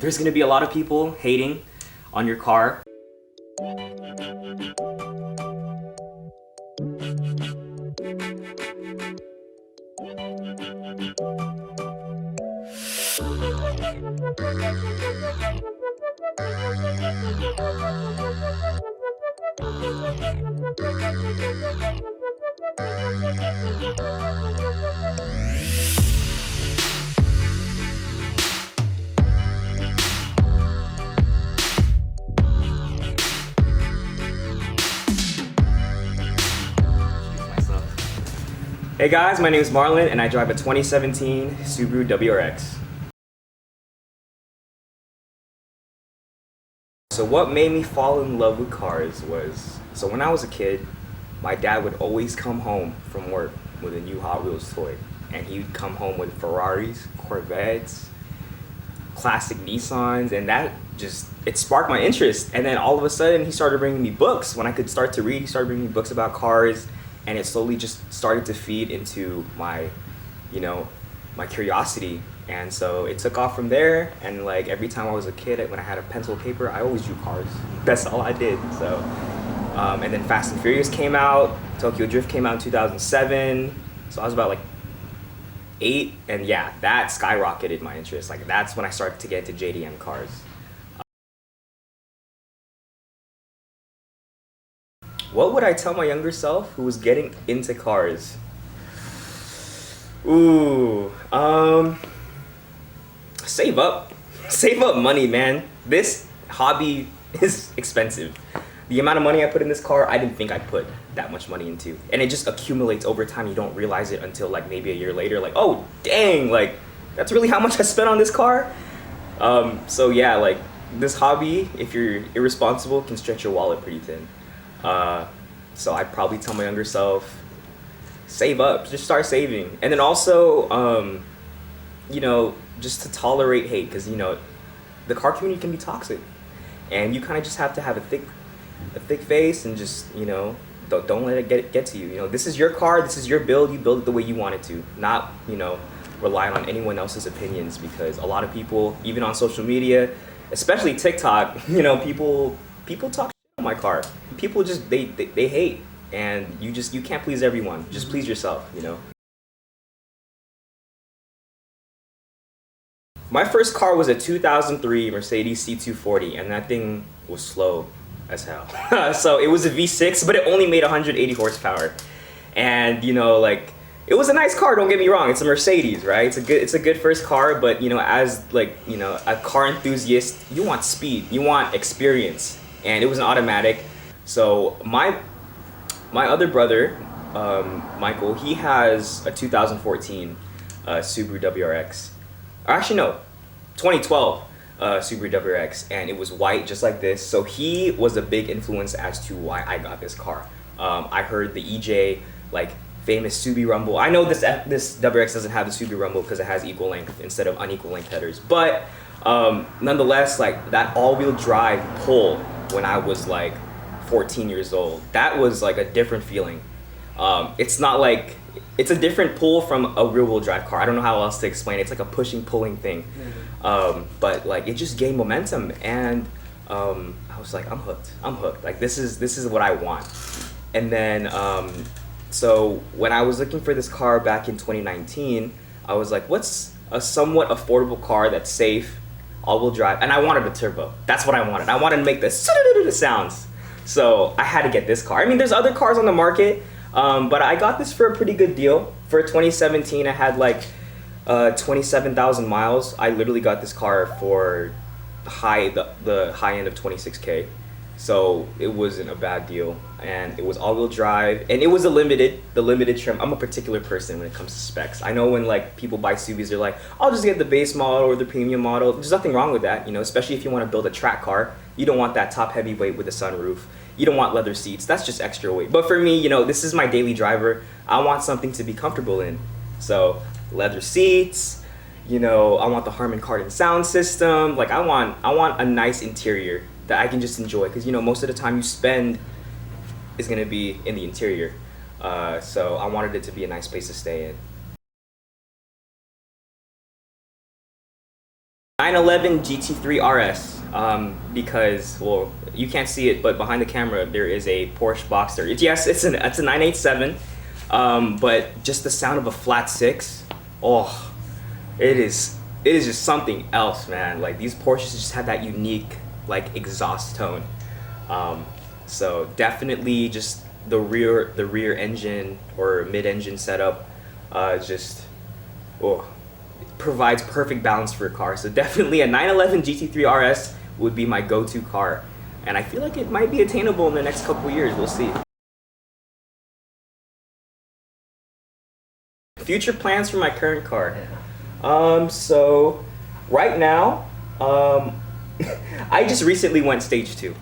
There's gonna be a lot of people hating on your car. Hey guys, my name is Marlon and I drive a 2017 Subaru WRX. So what made me fall in love with cars was, so when I was a kid, my dad would always come home from work with a new Hot Wheels toy. And he'd come home with Ferraris, Corvettes, classic Nissans, and that just, it sparked my interest. And then all of a sudden he started bringing me books. When I could start to read, he started bringing me books about cars. And it slowly just started to feed into my, my curiosity. And so it took off from there. And like every time I was a kid, when I had a pencil and paper, I always drew cars. That's all I did. So, and then Fast and Furious came out. Tokyo Drift came out in 2007. So I was about like 8. And yeah, that skyrocketed my interest. Like that's when I started to get into JDM cars. What would I tell my younger self who was getting into cars? Ooh, save up. Save up money, man. This hobby is expensive. The amount of money I put in this car, I didn't think I'd put that much money into. And it just accumulates over time. You don't realize it until like maybe a year later, like, oh, dang, like, that's really how much I spent on this car? So yeah, like, this hobby, if you're irresponsible, can stretch your wallet pretty thin. So I'd probably tell my younger self, save up, just start saving. And then also, just to tolerate hate, because, the car community can be toxic. And you kind of just have to have a thick face and just, don't let it get to you. This is your car, this is your build, you build it the way you want it to. Not, rely on anyone else's opinions, because a lot of people, even on social media, especially TikTok, people talk on my car. People just, they hate, and you can't please everyone. Just please yourself, My first car was a 2003 Mercedes C240, and that thing was slow as hell. So it was a V6, but it only made 180 horsepower. And it was a nice car, don't get me wrong. It's a Mercedes, right? It's a good first car, but as a car enthusiast, you want speed, you want experience. And it was an automatic. So my other brother, Michael, he has a 2014 Subaru WRX. Or actually no, 2012 Subaru WRX, and it was white just like this. So he was a big influence as to why I got this car. I heard the EJ, famous Subi rumble. I know this WRX doesn't have the Subi rumble because it has equal length instead of unequal length headers, but nonetheless, that all-wheel drive pull when I was 14 years old, that was a different feeling. It's not it's a different pull from a rear-wheel drive car. I don't know how else to explain it. It's like a pushing, pulling thing. But it just gained momentum, and I was like, I'm hooked. This is what I want. And then so when I was looking for this car back in 2019, I was like, what's a somewhat affordable car that's safe, all-wheel drive? And I wanted a turbo. That's what I wanted. I wanted to make the sounds. So I had to get this car. I mean, there's other cars on the market, but I got this for a pretty good deal. For 2017, I had 27,000 miles. I literally got this car for the high end of 26K. So it wasn't a bad deal, and it was all-wheel drive, and it was the limited trim. I'm a particular person when it comes to specs. I know when people buy Subis, they're like, I'll just get the base model or the premium model. There's nothing wrong with that, especially if you want to build a track car. You don't want that top heavyweight with a sunroof. You don't want leather seats. That's just extra weight. But for me, this is my daily driver. I want something to be comfortable in. So leather seats, I want the Harman Kardon sound system. I want a nice interior that I can just enjoy, because most of the time you spend is going to be in the interior. So I wanted it to be a nice place to stay in. 911 GT3 RS, because, well, you can't see it, but behind the camera there is a Porsche Boxster. Yes, it's a 987, but just the sound of a flat 6, oh, it is just something else, man. Like, these Porsches just have that unique, like, exhaust tone. So definitely just the rear engine or mid-engine setup, provides perfect balance for a car. So definitely a 911 GT3 RS would be my go-to car, and I feel like it might be attainable in the next couple years. We'll see. Future plans for my current car. So right now, I just recently went stage 2,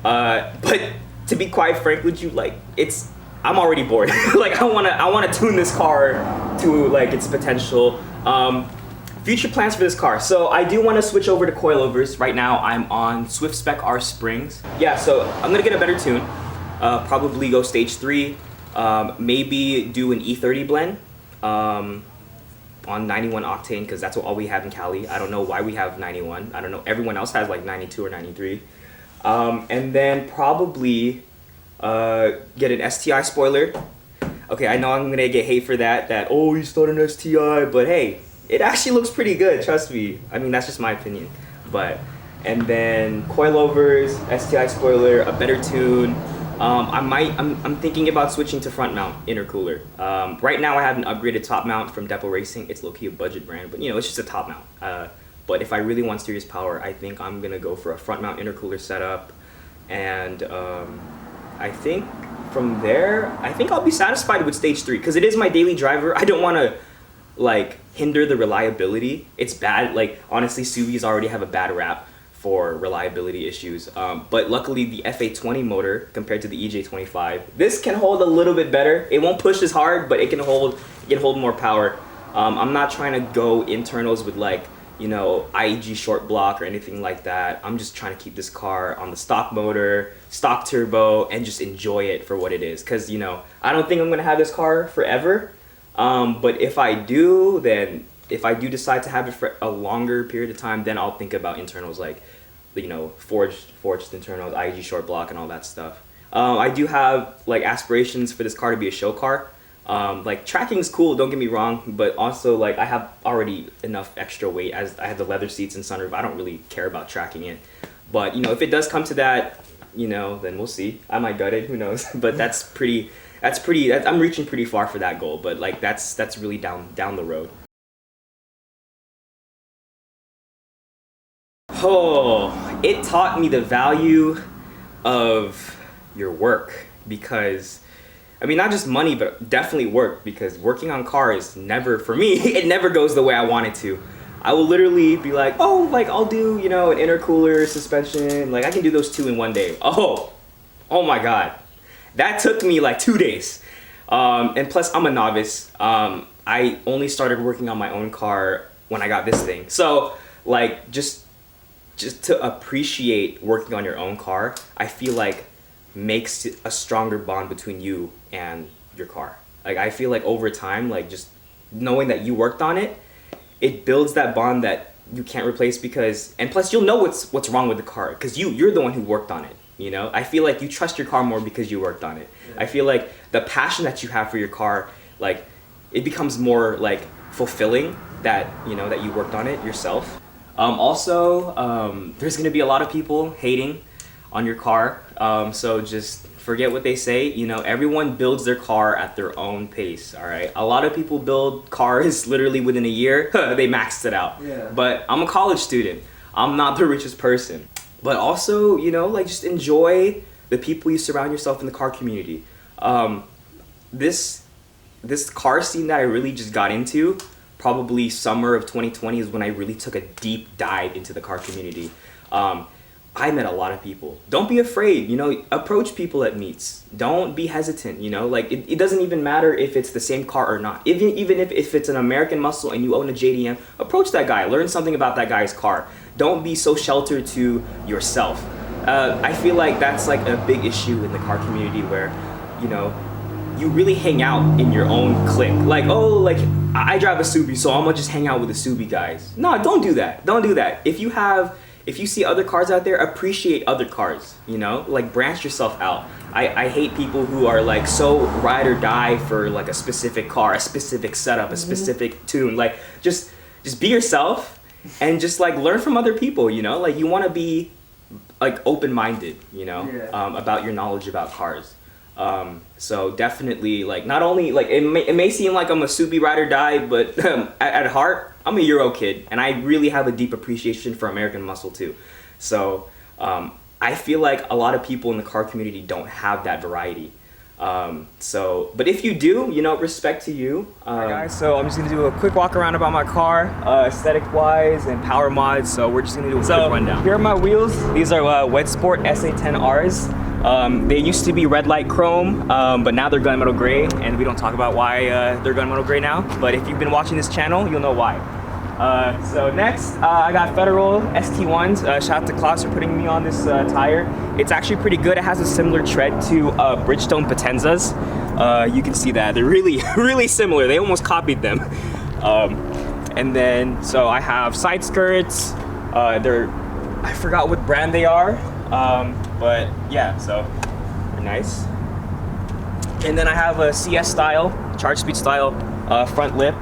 but to be quite frank with you, like, I'm already bored. Like, I wanna tune this car to, like, its potential. Future plans for this car. So I do want to switch over to coilovers. Right now I'm on Swift Spec R springs. Yeah, so I'm gonna get a better tune. Probably go stage 3. Maybe do an E30 blend on 91 octane, because that's all we have in Cali. I don't know why we have 91. I don't know. Everyone else has like 92 or 93. And then probably get an STI spoiler. Okay, I know I'm gonna get hate for that, oh, you start an STI, but hey, it actually looks pretty good, trust me. I mean, that's just my opinion. And then coilovers, STI spoiler, a better tune. I'm thinking about switching to front mount intercooler. Right now I have an upgraded top mount from Depo Racing. It's low-key a budget brand, but you know, it's just a top mount. But if I really want serious power, I think I'm gonna go for a front mount intercooler setup. And I think from there, I think I'll be satisfied with stage 3, because it is my daily driver. I don't want to, like, hinder the reliability. It's bad. Like, honestly, Subies already have a bad rap for reliability issues. But luckily, the FA20 motor, compared to the EJ25, this can hold a little bit better. It won't push as hard, but it can hold more power. I'm not trying to go internals with, like, you know, IEG short block or anything like that. I'm just trying to keep this car on the stock motor, stock turbo, and just enjoy it for what it is. Because, you know, I don't think I'm gonna have this car forever. But if I do, then if I do decide to have it for a longer period of time, then I'll think about internals, like, you know, forged internals, IEG short block, and all that stuff. I do have, like, aspirations for this car to be a show car. Like, tracking is cool, don't get me wrong, but also, like, I have already enough extra weight, as I have the leather seats and sunroof. I don't really care about tracking it. But, you know, if it does come to that, you know, then we'll see. I might gut it, who knows? But I'm reaching pretty far for that goal, but, like, that's really down the road. Oh, it taught me the value of your work, because, I mean, not just money, but definitely work, because working on cars never, for me, it never goes the way I want it to. I will literally be like, oh, like, I'll do, you know, an intercooler, suspension, like, I can do those 2 in 1 day. Oh my God. That took me like 2 days. And plus, I'm a novice. I only started working on my own car when I got this thing. So, like, just to appreciate working on your own car, I feel like makes a stronger bond between you and your car. Like, I feel like over time, like, just knowing that you worked on it, it builds that bond that you can't replace, because, and plus you'll know what's wrong with the car, because you're the one who worked on it, you know? I feel like you trust your car more because you worked on it. Yeah. I feel like the passion that you have for your car, like, it becomes more, like, fulfilling that, you know, that you worked on it yourself. There's gonna be a lot of people hating on your car, so just forget what they say. You know, everyone builds their car at their own pace, all right? A lot of people build cars literally within a year. They maxed it out. Yeah. But I'm a college student. I'm not the richest person. But also, you know, like, just enjoy the people you surround yourself in the car community. This car scene that I really just got into, probably summer of 2020, is when I really took a deep dive into the car community. I met a lot of people. Don't be afraid, you know, approach people at meets. Don't be hesitant, you know, like, it doesn't even matter if it's the same car or not. Even if it's an American muscle and you own a JDM, approach that guy, learn something about that guy's car. Don't be so sheltered to yourself. I feel like that's, like, a big issue in the car community, where, you know, you really hang out in your own clique. Like, oh, like, I drive a Subi, so I'm gonna just hang out with the Subi guys. No, don't do that. Don't do that. If you see other cars out there, appreciate other cars, you know? Like, branch yourself out. I hate people who are like so ride or die for like a specific car, a specific setup, a specific tune. Like, just be yourself and just like learn from other people, you know? Like, you wanna be like open-minded, you know, about your knowledge about cars. So definitely, like, not only like it may seem like I'm a Subi ride or die, but at heart I'm a Euro kid, and I really have a deep appreciation for American muscle too. So I feel like a lot of people in the car community don't have that variety. But if you do, you know, respect to you. Alright guys, so I'm just gonna do a quick walk around about my car, aesthetic wise and power mods. So we're just gonna do a quick rundown. Here are my wheels. These are Wedssport SA-10Rs. They used to be red light chrome, but now they're gunmetal gray, and we don't talk about why they're gunmetal gray now. But if you've been watching this channel, you'll know why. So next, I got Federal ST1s. Shout out to Klaus for putting me on this tire. It's actually pretty good. It has a similar tread to Bridgestone Potenzas. You can see that. They're really, really similar. They almost copied them. And then, so I have side skirts. I forgot what brand they are. But yeah, so they're nice. And then I have a CS style, charge speed style front lip.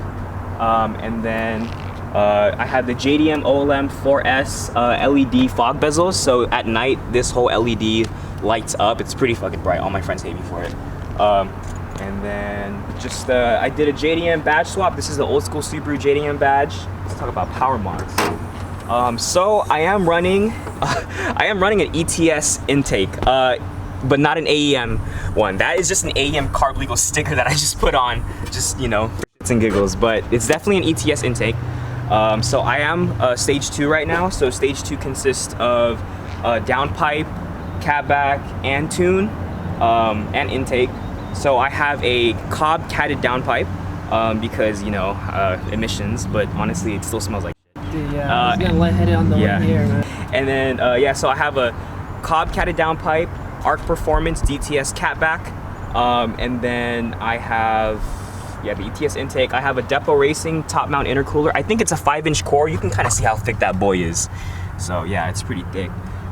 And then I have the JDM OLM 4S LED fog bezels. So at night, this whole LED lights up. It's pretty fucking bright. All my friends hate me for it. And then just I did a JDM badge swap. This is the old school Subaru JDM badge. Let's talk about power mods. So I am running an ETS intake, but not an AEM one. That is just an AEM carb legal sticker that I just put on, just, you know, for shits and giggles. But it's definitely an ETS intake. So I am stage 2 right now. So stage 2 consists of downpipe, cat-back, and tune, and intake. So I have a Cobb catted downpipe because, you know, emissions, but honestly it still smells like shit. Yeah, he's gonna lightheaded on the way here, man. And then yeah, so I have a Cobb catted downpipe, ARK Performance DT-S Cat-back, and then I have the ETS intake. I have a Depo Racing top mount intercooler. I think it's a 5-inch core. You can kind of see how thick that boy is. So yeah, it's pretty thick.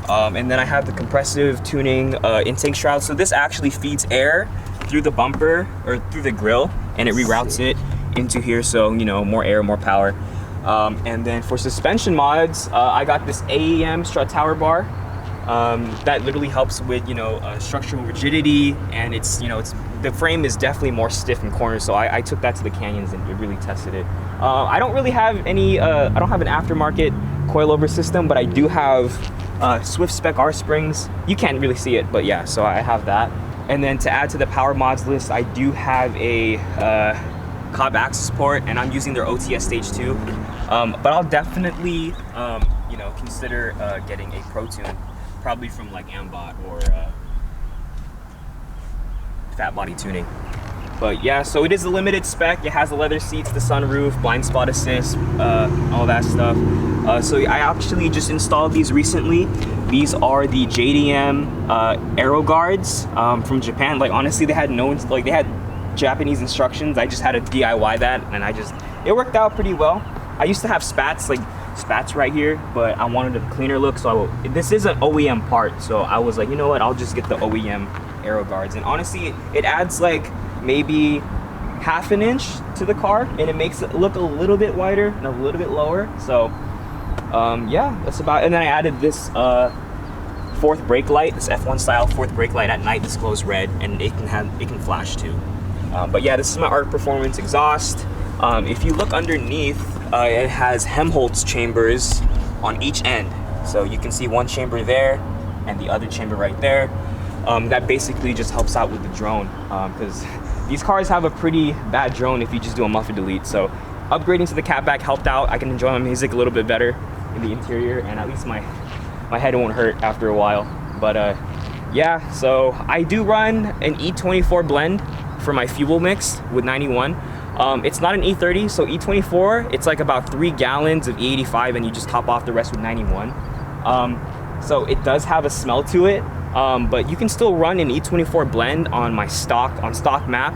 And then I have the Compressive Tuning intake shroud. So this actually feeds air through the bumper or through the grill, and it reroutes it into here. So, you know, more air, more power. And then for suspension mods, I got this AEM Strut tower bar. That literally helps with, you know, structural rigidity, and it's, you know, the frame is definitely more stiff in corners. So I took that to the canyons and it really tested it. I don't really have any, I don't have an aftermarket coilover system, but I do have Swift Spec R springs. You can't really see it, but yeah, so I have that. And then to add to the power mods list, I do have a Cobb Accessport, and I'm using their OTS Stage 2. But I'll definitely, you know, consider getting a Pro Tune, probably from like Ambot or Fat Body Tuning. But yeah, so it is a limited spec. It has the leather seats, the sunroof, blind spot assist, all that stuff. So I actually just installed these recently. These are the JDM aero guards from Japan. Like, honestly, they had they had Japanese instructions. I just had to DIY that, and it worked out pretty well. I used to have spats right here, but I wanted a cleaner look, so this is an OEM part, so I was like, you know what, I'll just get the OEM aero guards. And honestly, it adds like maybe ½ an inch to the car, and it makes it look a little bit wider and a little bit lower. So yeah, that's about it. And then I added this fourth brake light, this F1 style fourth brake light at night. This glows red, and it can flash too. But yeah, this is my ARK Performance exhaust. If you look underneath, it has Helmholtz chambers on each end. So you can see one chamber there and the other chamber right there. That basically just helps out with the drone, because these cars have a pretty bad drone if you just do a muffler delete. So upgrading to the Cat-back helped out. I can enjoy my music a little bit better in the interior, and at least my head won't hurt after a while. But yeah, so I do run an E24 blend for my fuel mix with 91. It's not an E30, so E24, it's like about 3 gallons of E85, and you just top off the rest with 91. So it does have a smell to it, but you can still run an E24 blend on my stock map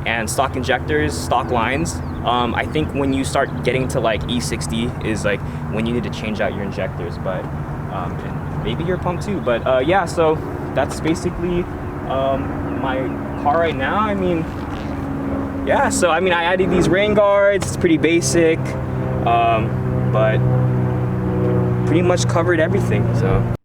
and stock injectors, stock lines. I think when you start getting to like E60 is like when you need to change out your injectors, but and maybe your pump too. But yeah, so that's basically my car right now. I mean, yeah, so I mean, I added these rain guards. It's pretty basic, but pretty much covered everything. So.